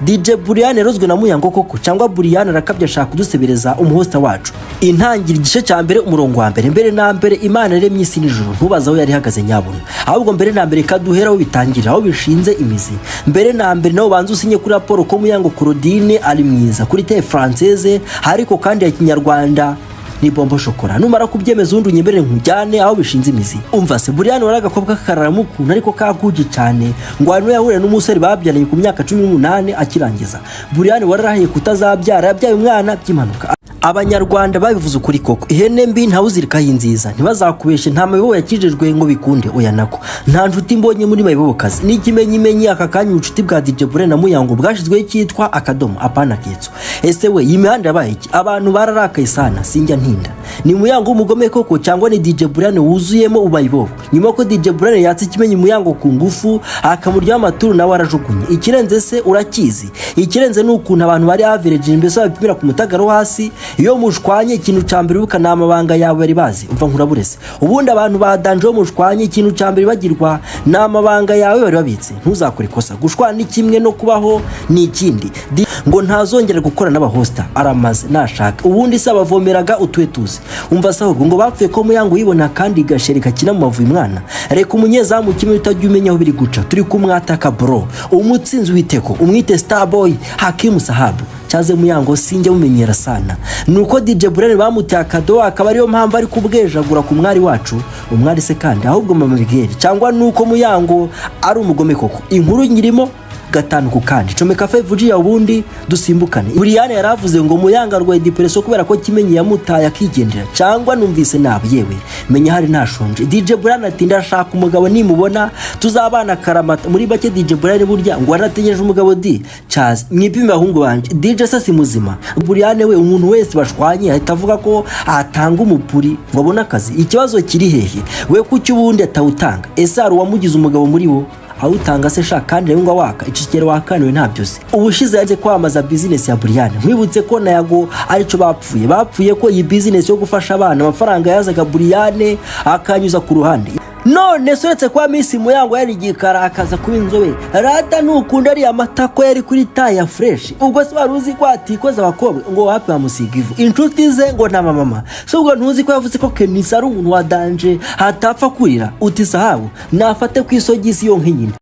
DJ Briane rozwe na Muyango koko cyangwa Briane arakabye ashaka kudusebereza umuhosta wacu. Intangira igice cya mbere umurongo wa mbere na mbere Imana yaremye isi n'ijuru ntubaza aho yari hagaze nyabuna. Ahubwo mbere na mbere kaduheraho bitangira aho bishinze imizi. Mbere na mbere naho banzu usinye kuri raporo ko Muyango Claudine ari mwiza kuri te française ariko kandi ya kinyarwanda ni bombo shokora. Numara kubyemeza undi unyembere nkujyane aho bishinze imizi. Umva se Briane waragakobwa kakaramukuntu ariko kaguji cyane ngo hano yahure n'umusore babyaranye ku myaka 18 akirangiza. Briane wararahiye kutazabyara yabyaye umwana by'impanuka. Abanyarwanda babivuze ukuri koko ihene mbi ntawuzirika y'inziza ntibazakubeshe nta mabibo yakijejwe ngo bikunde oya nako nta nshuti mbonye muri mabibo kazi n'ikimenyimenyi aka kanya ubucuti bwa DJ Briane na Muyango bwashizwe cyitwa akadomo apana ketso. Ese we yimihanda yabaye iki abantu bararakaye sana sinjya ntinda ni Muyango umugome koko cyangwa ni DJ Briane wuzuyemo ubayibo nyuma ko DJ Briane yatse kimenyi Muyango ku ngufu akamurya amaturu nawe arajugunye ikirenze se urakizi ikirenze n'ukuntu abantu bari average imbese babipimira ku mutagaro hasi iyo mushwanye ikintu cyambere ubuka namabanga yawe bari bazi umva nkuraburese ubundi abantu badanje mushwanye ikintu cyambere bagirwa namabanga yawe bari babitse ntuzakore kosa gushwana kimwe no kubaho ni ikindi ngo ntazongera gukora n'abahosta aramaze nashaka ubundi se abavomeraga utwetuze umva sahubwo ngo bapfuye ko Muyango yibona kandi gashereka kina mu mavuye mwana reka umunyezamu kimwe utajya umenya aho biri guca turi kumwataka bro umutsinzi witeko umwite Starboy Hakimu Sahabu cyaze Muyango sinjye mumenyera sana nuko DJ Briane bamuteye akado akaba ariyo mpamvu ari kubwejagura ku mwari wacu umwari se kandi ahubwo mama bigeri cyangwa nuko Muyango ari umugome koko inkuru nyirimo gatanu ku kandi comeka 5G ya ubundi dusimbukane. Briane yaravuze ngo Muyango arwaye depression kubera ko kimenyi yamutaye akigendera cyangwa numvise nabi yewe menya hari nashonje. DJ Briane ati ndashaka umugabo nimubona tuzabana karamata muri bake. DJ Briane burya ngo aratenyeje umugabo di cyazi mwipime ahungu banje DJ sasi muzima. Briane we umuntu wese bashwanye ahita avuga ko atanga umupuri ngo abone akazi. Ikibazo kiri hehe we kuki ubundi atawutanga ese ari wamugize umugabo muri bo awutanga se shaka kandi rero ngo waka icikere wakaniwe ntabyo se. Ubushize yaje kwamaza business ya Briane mwibutse ko nayago arico bapfuye ko iyi business yo gufasha abana amafaranga yazaga Briane akanyuza ku ruhande none soretse kwa Miss Muyango yari gikara akaza kuba inzobe rata nukunda ari amatako yari kuri taya fresh ubwo se baruzi ko atikoza abakobwa ngo hapi bamusiga ivu inshuti ze ngo na mama so ubwo ntuzi ko yavuze ko Kenisa ari umuntu wa danger hatapfa kurira uti Sahabu nafate kwisogisi yo nkinyina